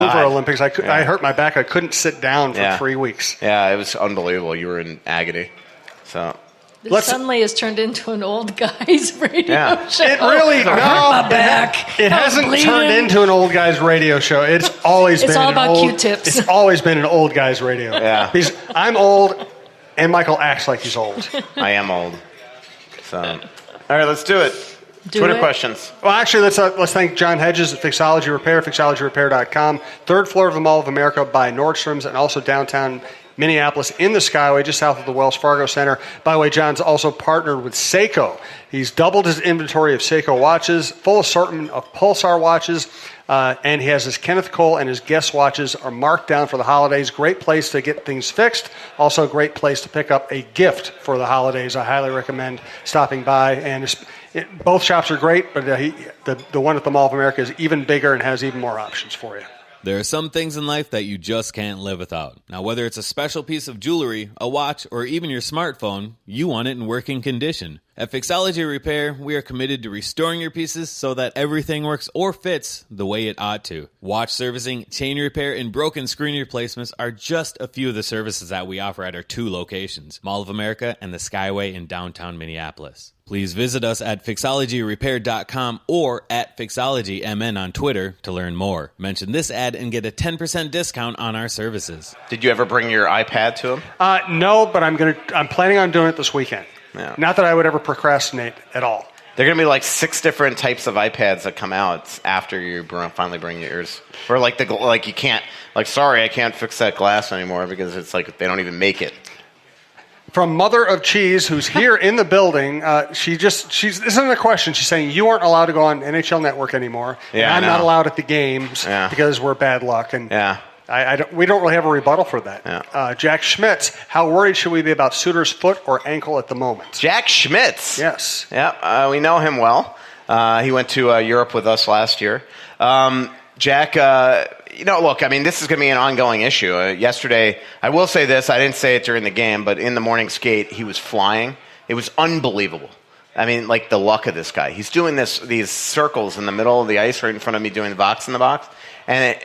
Olympics. I hurt my back. I couldn't sit down for 3 weeks. Yeah, it was unbelievable. You were in agony. So this suddenly has turned into an old guy's radio show. It really my back. It hasn't turned into an old guy's radio show. It's always been. It's all about Q-tips. It's always been an old guy's radio. Yeah, because I'm old, and Michael acts like he's old. I am old. So, all right, let's do it. Twitter questions. Well, actually, let's thank John Hedges at Fixology Repair, fixologyrepair.com. Third floor of the Mall of America by Nordstrom's, and also downtown Minneapolis in the Skyway, just south of the Wells Fargo Center. By the way, John's also partnered with Seiko. He's doubled his inventory of Seiko watches, full assortment of Pulsar watches, and he has his Kenneth Cole and his Guess watches are marked down for the holidays. Great place to get things fixed. Also a great place to pick up a gift for the holidays. I highly recommend stopping by. And both shops are great, but the one at the Mall of America is even bigger and has even more options for you. There are some things in life that you just can't live without. Now, whether it's a special piece of jewelry, a watch, or even your smartphone, you want it in working condition. At Fixology Repair, we are committed to restoring your pieces so that everything works or fits the way it ought to. Watch servicing, chain repair, and broken screen replacements are just a few of the services that we offer at our 2 locations, Mall of America and the Skyway in downtown Minneapolis. Please visit us at fixologyrepair.com or at fixologymn on Twitter to learn more. Mention this ad and get a 10% discount on our services. Did you ever bring your iPad to them? No, but I'm planning on doing it this weekend. Yeah. Not that I would ever procrastinate at all. There are going to be like 6 different types of iPads that come out after you finally bring yours. Or you can't, sorry, I can't fix that glass anymore because it's like they don't even make it. From Mother of Cheese, who's here in the building, this isn't a question. She's saying you aren't allowed to go on NHL Network anymore. Yeah, and I'm not allowed at the games because we're bad luck. And we don't really have a rebuttal for that. Yeah. Jack Schmitz, how worried should we be about Suter's foot or ankle at the moment? Jack Schmitz. Yes. Yeah, we know him well. He went to Europe with us last year. Jack, look, I mean, this is going to be an ongoing issue. Yesterday, I will say this, I didn't say it during the game, but in the morning skate, he was flying. It was unbelievable. I mean, like the luck of this guy. He's doing these circles in the middle of the ice right in front of me doing the box in the box, and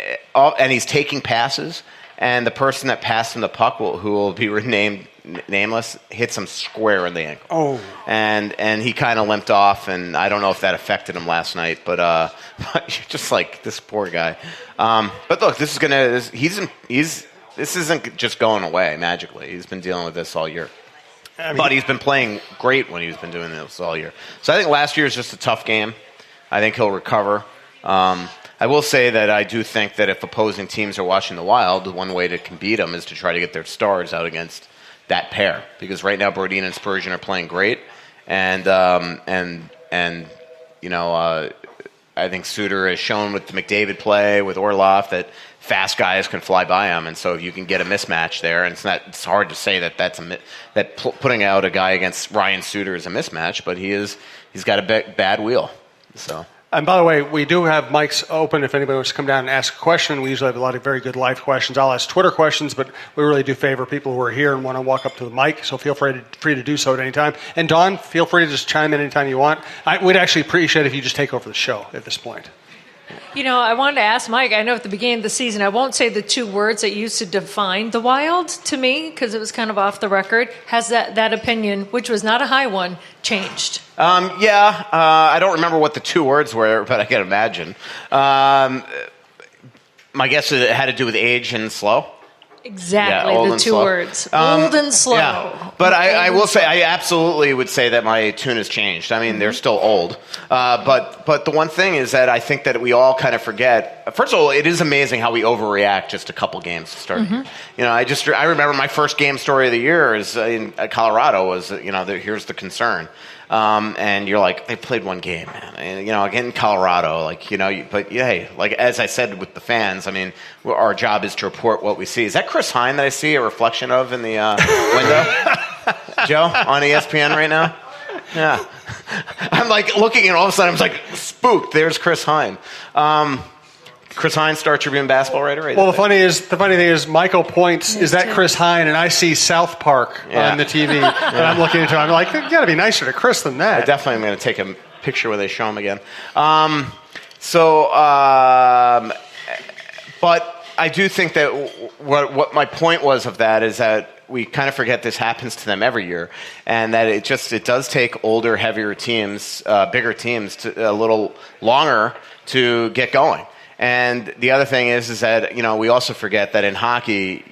he's taking passes, and the person that passed him the puck, who will be renamed nameless, hits him square in the ankle. Oh. And he kind of limped off, and I don't know if that affected him last night, but you're just like, this poor guy. But look, this isn't just going away magically. He's been dealing with this all year. But he's been playing great when he's been doing this all year. So I think last year is just a tough game. I think he'll recover. I will say that I do think that if opposing teams are watching the Wild, the one way to beat them is to try to get their stars out against that pair. Because right now, Brodin and Spurgeon are playing great, and I think Suter has shown with the McDavid play with Orlov that fast guys can fly by him, and so if you can get a mismatch there, and it's hard to say that putting out a guy against Ryan Suter is a mismatch, but he's got a bad wheel. So. And by the way, we do have mics open if anybody wants to come down and ask a question. We usually have a lot of very good live questions. I'll ask Twitter questions, but we really do favor people who are here and want to walk up to the mic, so feel free to do so at any time. And Dawn, feel free to just chime in anytime you want. We'd actually appreciate it if you just take over the show at this point. I wanted to ask Mike, I know at the beginning of the season, I won't say the 2 words that used to define the Wild to me, because it was kind of off the record. Has that opinion, which was not a high one, changed? I don't remember what the 2 words were, but I can imagine. My guess is it had to do with age and slow. Exactly, the 2 words. Old and slow. Yeah. But I will say, I absolutely would say that my tune has changed. I mean, they're still old. But the one thing is that I think that we all kind of forget. First of all, it is amazing how we overreact just a couple games to start. Mm-hmm. I remember my first game story of the year is in Colorado was, here's the concern. And you're like, they played 1 game, man. And, again, in Colorado, hey, as I said with the fans, I mean, our job is to report what we see. Is that Chris Hine that I see a reflection of in the window? Joe, on ESPN right now? Yeah. I'm looking and all of a sudden I'm spooked. There's Chris Hine. Chris Hine, Star Tribune basketball writer, right? Well, the funny thing is, Michael points, is that Chris Hine? And I see South Park on the TV, and I'm looking into it. I'm like, you got to be nicer to Chris than that. I definitely am going to take a picture where they show him again. But I do think that what my point was of that is that we kind of forget this happens to them every year, and that it does take older, heavier teams, bigger teams, a little longer to get going. And the other thing is that we also forget that in hockey,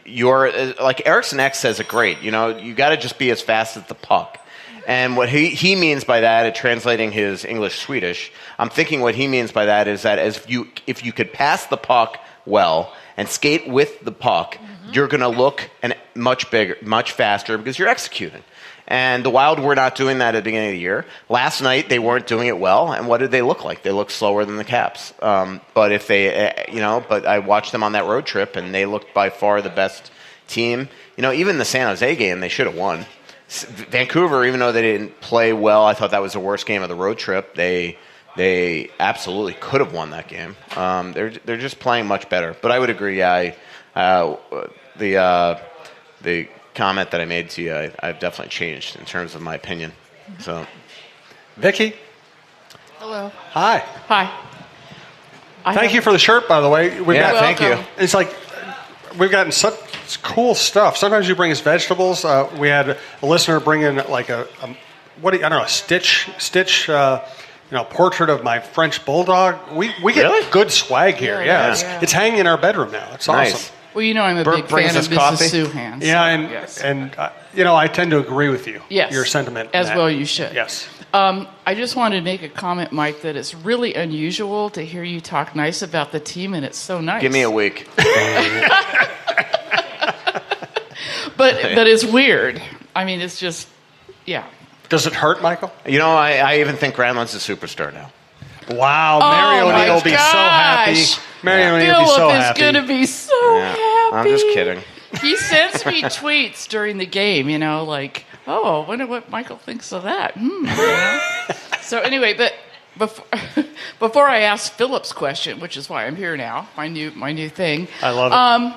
you're like Eriksson Ek says it great. You got to just be as fast as the puck. And what he means by that, translating his English-Swedish, I'm thinking what he means by that is that if you could pass the puck well and skate with the puck, you're going to look much bigger, much faster because you're executing. And the Wild were not doing that at the beginning of the year. Last night they weren't doing it well, and what did they look like? They looked slower than the Caps. But if they, but I watched them on that road trip, and they looked by far the best team. Even the San Jose game, they should have won. Vancouver, even though they didn't play well, I thought that was the worst game of the road trip. They absolutely could have won that game. They're just playing much better. But I would agree. The comment that I made to you, I've definitely changed in terms of my opinion. So, Vicky. Hello. Hi. Thank you for the shirt, by the way. Thank you. It's like we've gotten such cool stuff. Sometimes you bring us vegetables. We had a listener bring in like a stitch. Portrait of my French bulldog. We get Really? good swag here. Yeah. It's hanging in our bedroom now. It's Nice. awesome. Well, I'm a Burke big brings fan us of coffee. Mrs. Souhan. Yeah, and yes. I tend to agree with you. Yes. Your sentiment. As in that. well you should. Yes. I just wanted to make a comment, Mike, that it's really unusual to hear you talk nice about the team, and it's so nice. Give me a week. But it's weird. I mean, it's just, yeah. Does it hurt, Michael? I even think Granlund's a superstar now. Wow, Mary Oh, O'Neill my will be so happy. gosh. Mary O'Neill will be so Philip happy. is going to be so happy. I'm just kidding. He sends me tweets during the game, like, I wonder what Michael thinks of that. So anyway, but before I ask Philip's question, which is why I'm here now, my new thing. I love it.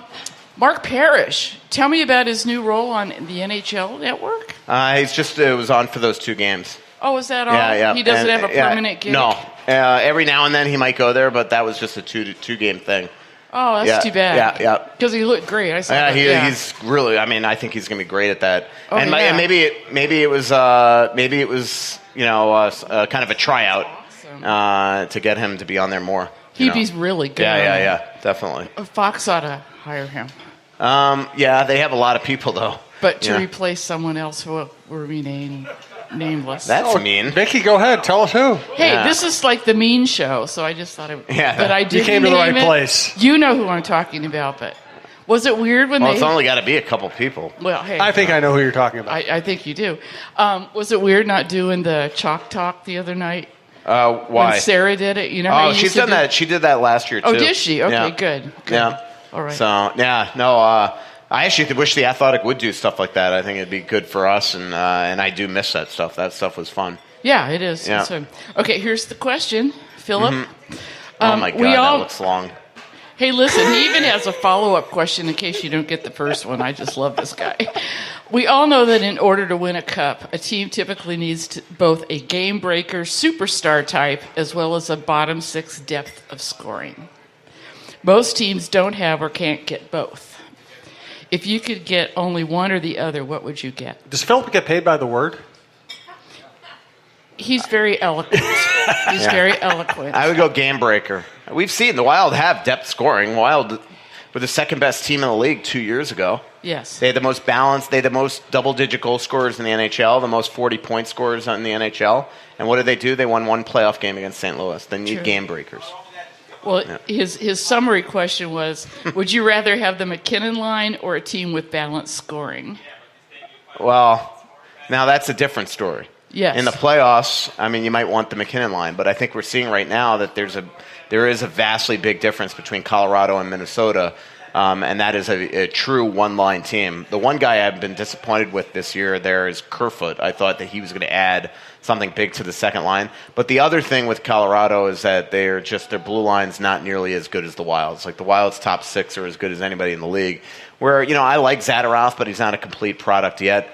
Mark Parrish, tell me about his new role on the NHL Network. It was on for those 2 games. Oh, is that all? Yeah. He doesn't have a permanent gig? No. Every now and then he might go there, but that was just a 2-game thing. Oh, that's too bad. Yeah. Because he looked great. I saw that. He's really. I think he's going to be great at that. Oh, and yeah. maybe it was kind of a tryout to get him to be on there more. He'd be really good. Yeah, definitely. Fox ought to hire him. They have a lot of people though. But to replace someone else who will remain nameless. That's mean. Vicky, go ahead. Tell us who. Hey, this is like the mean show, so I just thought but I didn't You came to the right name it. place. You know who I'm talking about, but was it weird when Well, they... it's only got to be a couple people. Well, hey. I think I know who you're talking about. I think you do. Was it weird not doing the chalk talk the other night? Why? When Sarah did it, how you she's used to done do- that. She did that last year too. Oh, did she? Okay, Yeah. good. Yeah. All right. So I actually wish the Athletic would do stuff like that. I think it'd be good for us, and I do miss that stuff. That stuff was fun. Yeah, it is. Yeah. So, okay, here's the question, Philip. Oh my God, that looks long. Hey, listen, he even has a follow-up question in case you don't get the first one. I just love this guy. We all know that in order to win a cup, a team typically needs both a game-breaker superstar type as well as a bottom-six depth of scoring. Most teams don't have or can't get both. If you could get only one or the other, what would you get? Does Philip get paid by the word? He's very eloquent. He's very eloquent. I would go game breaker. We've seen the Wild have depth scoring. Wild were the second best team in the league 2 years ago. Yes. They had the most balanced. They had the most double-digit goal scorers in the NHL, the most 40-point scorers in the NHL. And what did they do? They won one playoff game against St. Louis. They need True. game breakers. Well, his summary question was, would you rather have the McKinnon line or a team with balanced scoring? Well, now that's a different story. Yes. In the playoffs, you might want the McKinnon line, but I think we're seeing right now that there is a vastly big difference between Colorado and Minnesota, and that is a true one-line team. The one guy I've been disappointed with this year there is Kerfoot. I thought that he was going to add something big to the second line. But the other thing with Colorado is that their blue line's not nearly as good as the Wild's. Like the Wild's top 6 are as good as anybody in the league. Where, I like Zadorov, but he's not a complete product yet.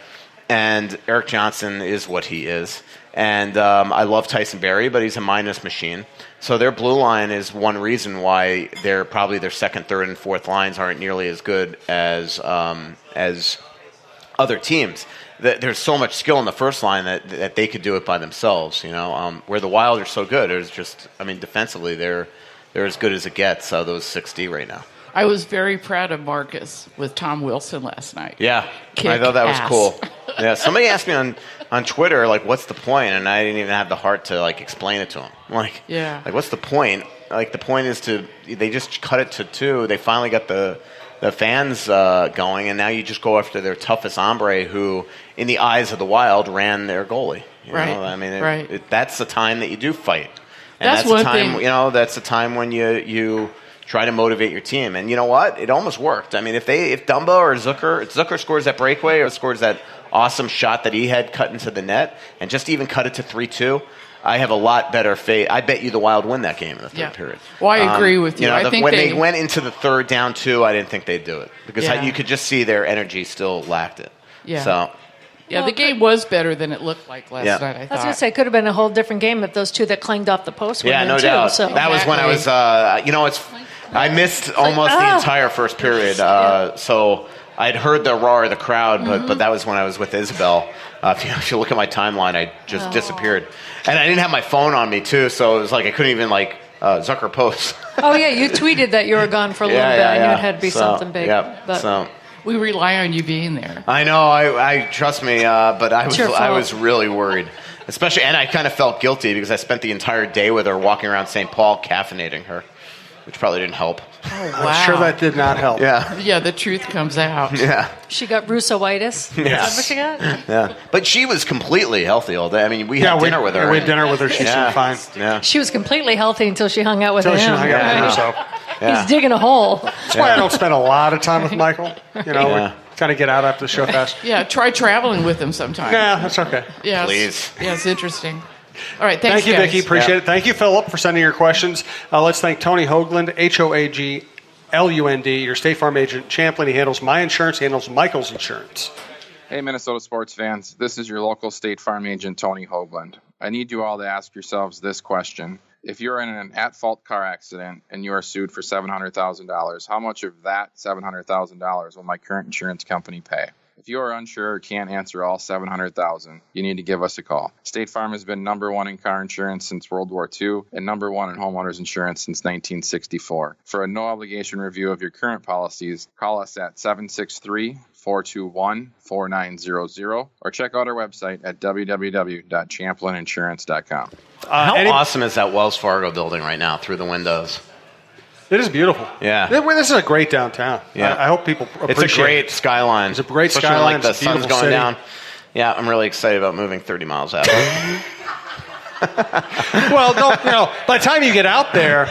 And Eric Johnson is what he is. And I love Tyson Barrie, but he's a minus machine. So their blue line is one reason why they're probably their second, third, and fourth lines aren't nearly as good as other teams. There's so much skill in the first line that they could do it by themselves. Where the Wild are so good, it's just, defensively they're as good as it gets. Those 6D right now. I was very proud of Marcus with Tom Wilson last night. Yeah, Kick I thought that was ass. cool. Yeah, somebody asked me on Twitter, like, what's the point? And I didn't even have the heart to, like, explain it to them. Like, what's the point? Like, the point is they just cut it to 2. They finally got the fans going, and now you just go after their toughest hombre who, in the eyes of the Wild, ran their goalie. You know? That's the time that you do fight. And that's the time, that's the time when you try to motivate your team. And you know what? It almost worked. I mean, if Dumba or Zucker scores that breakaway or scores that awesome shot that he had cut into the net and just even cut it to 3-2, I have a lot better faith. I bet you the Wild win that game in the third period. Well, I agree with you. I think when they went into the third down 2, I didn't think they'd do it because you could just see their energy still lacked it. Yeah. So. Yeah, the game was better than it looked like last night, I thought. I was going to say, it could have been a whole different game if those 2 that clanged off the post were in no too. doubt. So. That was when I was, I missed almost the entire first period. So I'd heard the roar of the crowd, but that was when I was with Isabel. If you look at my timeline, I just disappeared. And I didn't have my phone on me, too, so it was like I couldn't even, Zucker post. Oh, yeah, you tweeted that you were gone for a little bit. I knew it had to be something big. Yeah, we rely on you being there. I know. I trust me, but I was really worried, especially, and I kind of felt guilty because I spent the entire day with her, walking around St. Paul, caffeinating her, which probably didn't help. Oh, wow. I'm sure that did not help. Yeah, the truth comes out. Yeah. She got Russo-itis. Yes. Is that what she got? Yeah. But she was completely healthy all day. I mean, we had dinner with her. We had dinner with her. She seemed fine. Yeah. She was completely healthy until she hung out with him. Until she hung out with him, so. He's digging a hole. That's why I don't spend a lot of time with Michael. We kind of get out after the show fast. Yeah, try traveling with him sometime. Yeah, that's okay. Yes. Please. Yeah, it's interesting. All right, thanks, Thank you, guys. Vicki. Appreciate it. Thank you, Philip, for sending your questions. Let's thank Tony Hoagland, Hoaglund, your State Farm agent, Champlin. He handles my insurance. He handles Michael's insurance. Hey, Minnesota sports fans. This is your local State Farm agent, Tony Hoagland. I need you all to ask yourselves this question. If you're in an at-fault car accident and you are sued for $700,000, how much of that $700,000 will my current insurance company pay? If you are unsure or can't answer all $700,000, you need to give us a call. State Farm has been number 1 in car insurance since World War II and number 1 in homeowners insurance since 1964. For a no-obligation review of your current policies, call us at 763-421-4900 or check out our website at www.champlininsurance.com. How awesome is that Wells Fargo building right now through the windows? It is beautiful. Yeah. This is a great downtown. Yeah. I hope people appreciate it. It's a great skyline. It's a great Especially skyline. When, the it's a sun's beautiful going city. down. Yeah, I'm really excited about moving 30 miles out. Well, by the time you get out there,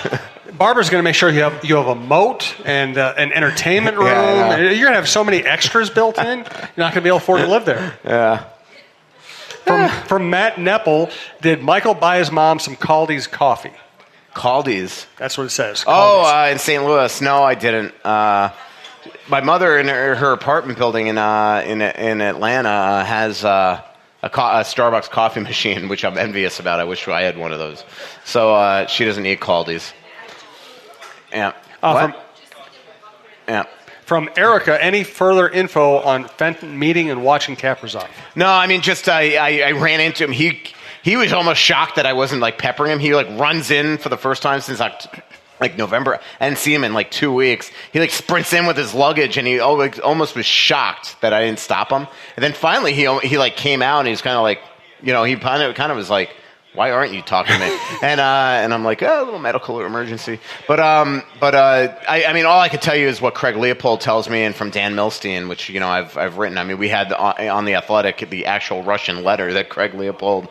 Barbara's going to make sure you have a moat and an entertainment room. Yeah. You're going to have so many extras built in. You're not going to be able to afford to live there. Yeah. From Matt Neppel, did Michael buy his mom some Caldi's coffee? Caldi's. That's what it says. Caldi's. In St. Louis. No, I didn't. My mother in her apartment building in Atlanta has a Starbucks coffee machine, which I'm envious about. I wish I had one of those. So she doesn't eat Caldi's. Yeah. From Erica, any further info on Fenton meeting and watching Kaprizov? No, I mean, just I ran into him. He was almost shocked that I wasn't peppering him. He runs in for the first time since November. I didn't see him in 2 weeks. He sprints in with his luggage, and he almost was shocked that I didn't stop him. And then finally he came out, and he's kind of he kind of was like, why aren't you talking to me? And I'm like, a little medical emergency. But I mean, all I could tell you is what Craig Leopold tells me, and from Dan Milstein, which I've written. I mean, we had on the Athletic the actual Russian letter that Craig Leopold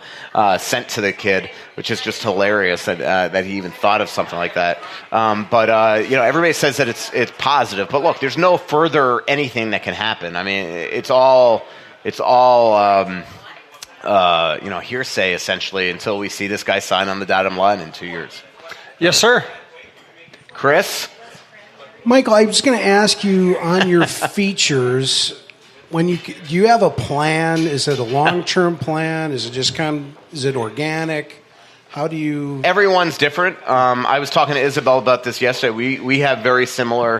sent to the kid, which is just hilarious that he even thought of something like that. Everybody says that it's positive, but look, there's no further anything that can happen. I mean, it's all. Hearsay, essentially, until we see this guy sign on the dotted line in 2 years. Yes, sir. Chris? Michael, I was going to ask you on your features, do you have a plan? Is it a long-term plan? Is it just is it organic? How do you? Everyone's different. I was talking to Isabel about this yesterday. We have very similar